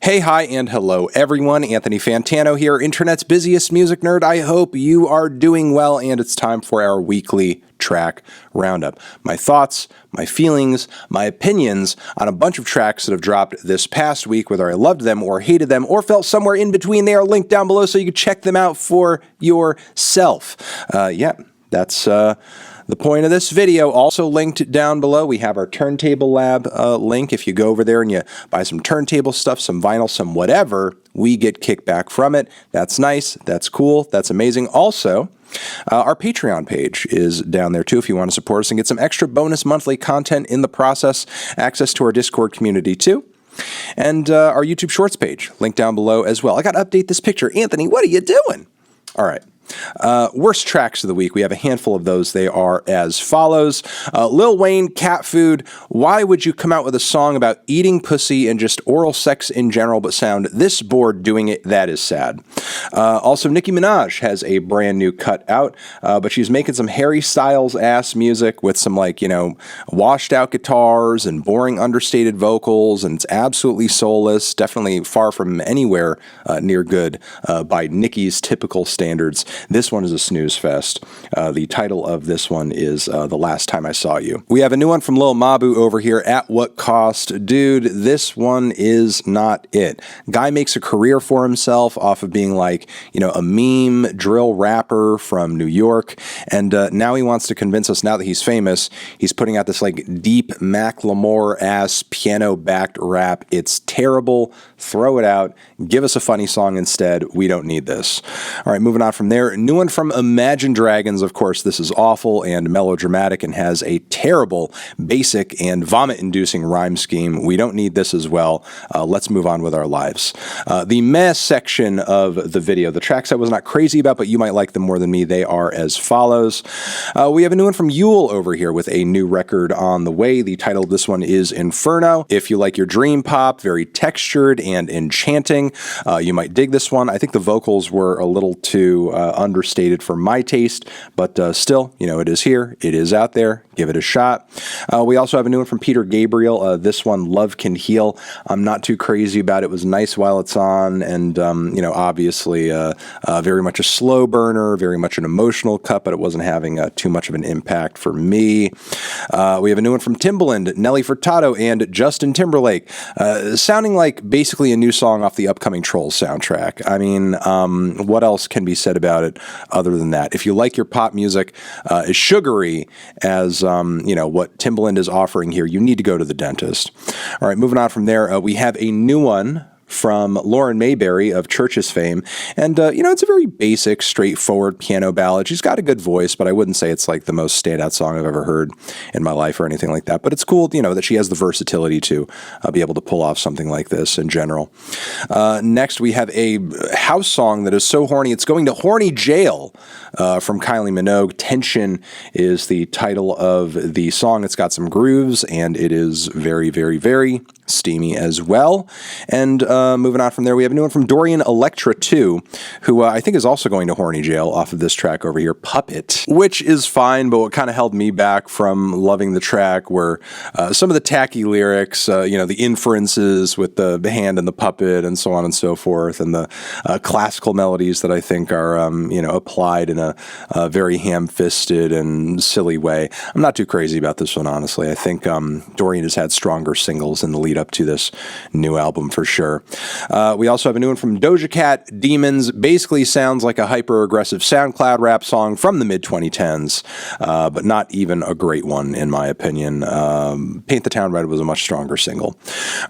Hey, hi, and hello, everyone. Anthony Fantano here, internet's busiest music nerd. I hope you are doing well, and it's time for our weekly track roundup. My thoughts, my feelings, my opinions on a bunch of tracks that have dropped this past week, whether I loved them or hated them or felt somewhere in between. They are linked down below so you can check them out for yourself. That's the point of this video. Also linked down below, we have our Turntable Lab link. If you go over there and you buy some turntable stuff, some vinyl, some whatever, we get kickback from it. That's nice. That's cool. That's amazing. Also, our Patreon page is down there too if you want to support us and get some extra bonus monthly content in the process, access to our Discord community too, and our YouTube Shorts page, linked down below as well. I got to update this picture. Anthony, what are you doing? All right. Worst tracks of the week. We have a handful of those. They are as follows. Lil Wayne, Cat Food. Why would you come out with a song about eating pussy and just oral sex in general but sound this bored doing it? That is sad. Also, Nicki Minaj has a brand new cut out, but she's making some Harry Styles ass music with some, like, you know, washed out guitars and boring understated vocals, and it's absolutely soulless. Definitely far from anywhere near good by Nicki's typical standards. This one is a snooze fest. The title of this one is The Last Time I Saw You. We have a new one from Lil Mabu over here, At What Cost. Dude, this one is not it. Guy makes a career for himself off of being, like, you know, a meme drill rapper from New York, and now he wants to convince us, now that he's famous, he's putting out this, like, deep Macklemore-ass piano-backed rap. It's terrible. Throw it out. Give us a funny song instead. We don't need this. All right, moving on from there. New one from Imagine Dragons. Of course, this is awful and melodramatic and has a terrible, basic, and vomit-inducing rhyme scheme. We don't need this as well. Let's move on with our lives. The meh section of the video, the tracks I was not crazy about, but you might like them more than me, they are as follows. We have a new one from Yule over here with a new record on the way. The title of this one is Inferno. If you like your dream pop, very textured and enchanting, you might dig this one. I think the vocals were a little too understated for my taste, but still, you know, it is here, it is out there, give it a shot. We also have a new one from Peter Gabriel. This one, Love Can Heal. I'm not too crazy about it. It was nice while it's on, and you know, obviously very much a slow burner, very much an emotional cut, but it wasn't having too much of an impact for me. We have a new one from Timbaland, Nelly Furtado, and Justin Timberlake, sounding like basically a new song off the upcoming Trolls soundtrack. I mean, what else can be said about it other than that? If you like your pop music as sugary as you know, what Timbaland is offering here, you need to go to the dentist. All right, moving on from there, we have a new one from Lauren Mayberry of Church's fame, and you know, it's a very basic, straightforward piano ballad. She's got a good voice, but I wouldn't say it's like the most standout song I've ever heard in my life or anything like that, but it's cool, you know, that she has the versatility to be able to pull off something like this in general. Next, we have a house song that is so horny it's going to horny jail from Kylie Minogue. Tension is the title of the song. It's got some grooves, and it is very, very, very steamy as well. And moving on from there, we have a new one from Dorian, Electra 2, who I think is also going to horny jail off of this track over here, Puppet, which is fine, but what kind of held me back from loving the track were some of the tacky lyrics, you know, the inferences with the hand and the puppet and so on and so forth, and the classical melodies that I think are, you know, applied in a very ham-fisted and silly way. I'm not too crazy about this one, honestly. I think Dorian has had stronger singles in the lead up to this new album for sure. We also have a new one from Doja Cat, Demons. Basically sounds like a hyper-aggressive SoundCloud rap song from the mid-2010s, but not even a great one in my opinion. Paint the Town Red was a much stronger single.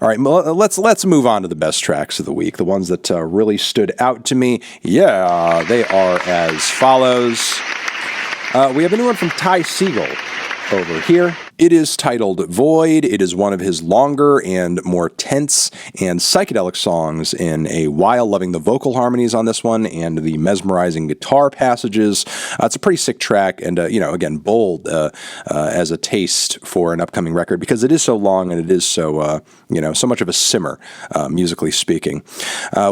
All right, let's move on to the best tracks of the week, the ones that really stood out to me. Yeah, they are as follows. We have a new one from Ty Segall over here. It is titled Void. It is one of his longer and more tense and psychedelic songs in a while. Loving the vocal harmonies on this one and the mesmerizing guitar passages. It's a pretty sick track, and you know, again, bold as a taste for an upcoming record because it is so long and it is so you know, so much of a simmer, musically speaking.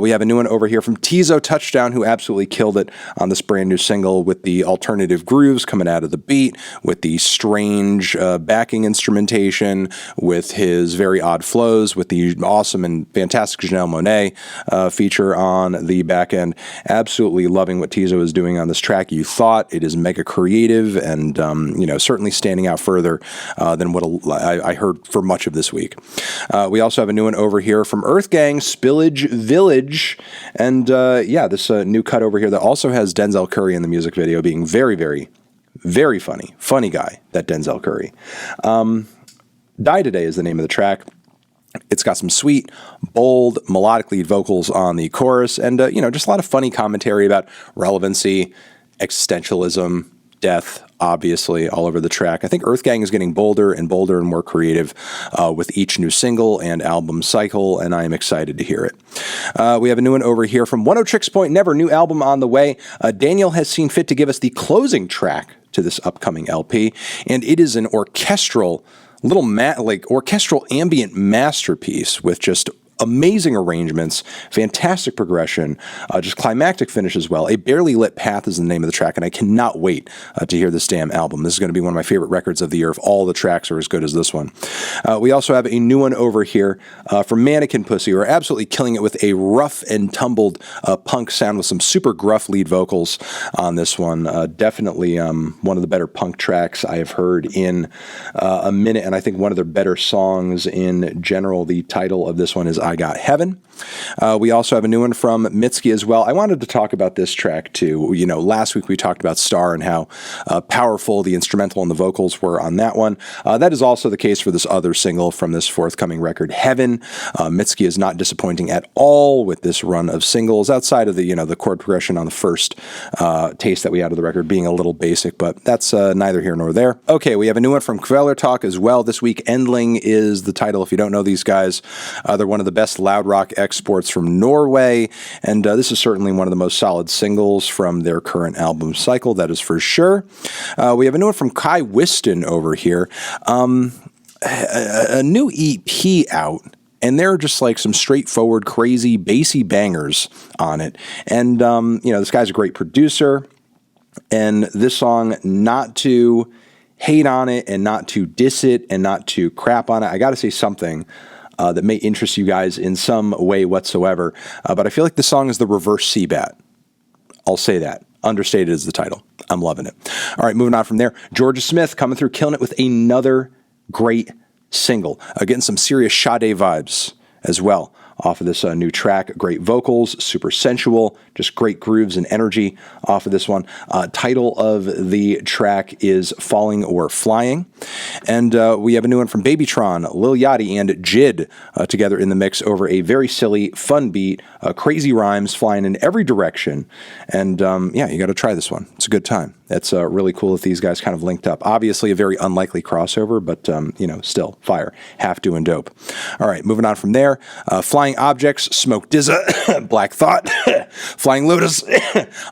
We have a new one over here from Teezo, Touchdown, who absolutely killed it on this brand new single with the alternative grooves coming out of the beat, with the strange backing instrumentation, with his very odd flows, with the awesome and fantastic Janelle Monáe feature on the back end. Absolutely loving what Teezo is doing on this track. You thought it is mega creative and, you know, certainly standing out further than what I heard for much of this week. We also have a new one over here from EarthGang, Spillage Village. And yeah, this new cut over here that also has Denzel Curry in the music video, being very, very, very funny. Funny guy, that Denzel Curry. Die Today is the name of the track. It's got some sweet, bold, melodic lead vocals on the chorus, and, you know, just a lot of funny commentary about relevancy, existentialism, death, obviously, all over the track. I think EarthGang is getting bolder and bolder and more creative with each new single and album cycle, and I am excited to hear it. We have a new one over here from Oneohtrix Point Never, new album on the way. Daniel has seen fit to give us the closing track to this upcoming LP, and it is an orchestral, orchestral ambient masterpiece with just amazing arrangements, fantastic progression, just climactic finish as well. A Barely Lit Path is the name of the track, and I cannot wait to hear this damn album. This is going to be one of my favorite records of the year if all the tracks are as good as this one. We also have a new one over here from Mannequin Pussy, who are absolutely killing it with a rough and tumbled punk sound with some super gruff lead vocals on this one. Definitely one of the better punk tracks I have heard in a minute, and I think one of their better songs in general. The title of this one is I Got Heaven. We also have a new one from Mitski as well. I wanted to talk about this track too. You know, last week we talked about Star and how powerful the instrumental and the vocals were on that one. That is also the case for this other single from this forthcoming record, Heaven. Mitski is not disappointing at all with this run of singles, outside of the, you know, the chord progression on the first taste that we had of the record being a little basic, but that's neither here nor there. Okay, we have a new one from Kvelertak as well this week. Endling is the title. If you don't know these guys, they're one of the best loud rock exports from Norway, and this is certainly one of the most solid singles from their current album cycle, that is for sure. We have a new one from Kai Whiston over here. A new EP out, and there are just like some straightforward, crazy, bassy bangers on it. And, you know, this guy's a great producer, and this song, not to hate on it and not to diss it and not to crap on it, I got to say something that may interest you guys in some way whatsoever. But I feel like the song is the reverse Seabat. I'll say that. Understated is the title. I'm loving it. All right, moving on from there. Jorja Smith coming through, killing it with another great single. Getting some serious Sade vibes as well off of this new track. Great vocals, super sensual, just great grooves and energy off of this one. Title of the track is Falling or Flying. And we have a new one from BabyTron, Lil Yachty, and JID together in the mix over a very silly, fun beat, crazy rhymes flying in every direction. And yeah, you got to try this one. It's a good time. It's really cool that these guys kind of linked up. Obviously a very unlikely crossover, but you know, still fire. Half doing dope. All right, moving on from there. Flying Objects, Smoke DZA, Black Thought, Flying Lotus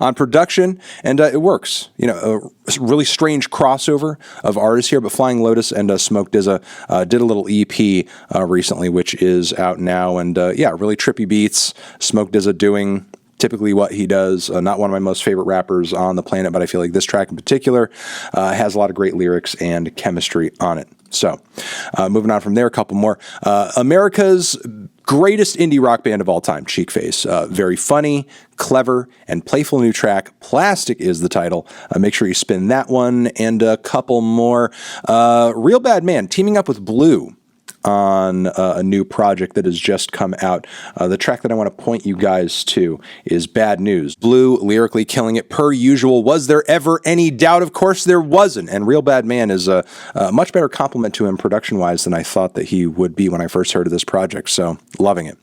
on production, and it works. You know, a really strange crossover of artists here, but Flying Lotus and Smoke DZA did a little EP recently, which is out now, and yeah, really trippy beats. Smoke DZA doing typically what he does. Not one of my most favorite rappers on the planet, but I feel like this track in particular has a lot of great lyrics and chemistry on it. So, moving on from there, a couple more. America's greatest indie rock band of all time, Cheekface. Very funny, clever, and playful new track. Plastic is the title. Make sure you spin that one, and a couple more. Real Bad Man teaming up with Blue on a new project that has just come out. The track that I want to point you guys to is Bad News. Blue lyrically killing it per usual. Was there ever any doubt? Of course there wasn't. And Real Bad Man is a much better compliment to him production-wise than I thought that he would be when I first heard of this project. So, loving it.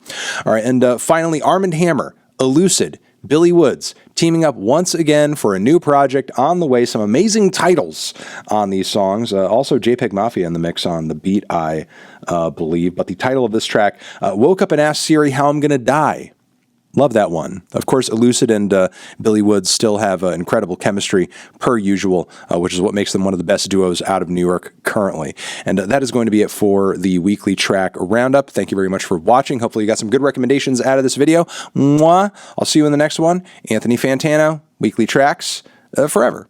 All right, and finally, Armand Hammer, Elucid, Billy Woods, teaming up once again for a new project on the way. Some amazing titles on these songs. Also JPEG Mafia in the mix on the beat, I believe. But the title of this track, Woke Up and Asked Siri How I'm Gonna Die. Love that one. Of course, Elucid and Billy Woods still have incredible chemistry per usual, which is what makes them one of the best duos out of New York currently. And that is going to be it for the weekly track roundup. Thank you very much for watching. Hopefully you got some good recommendations out of this video. Mwah. I'll see you in the next one. Anthony Fantano, weekly tracks forever.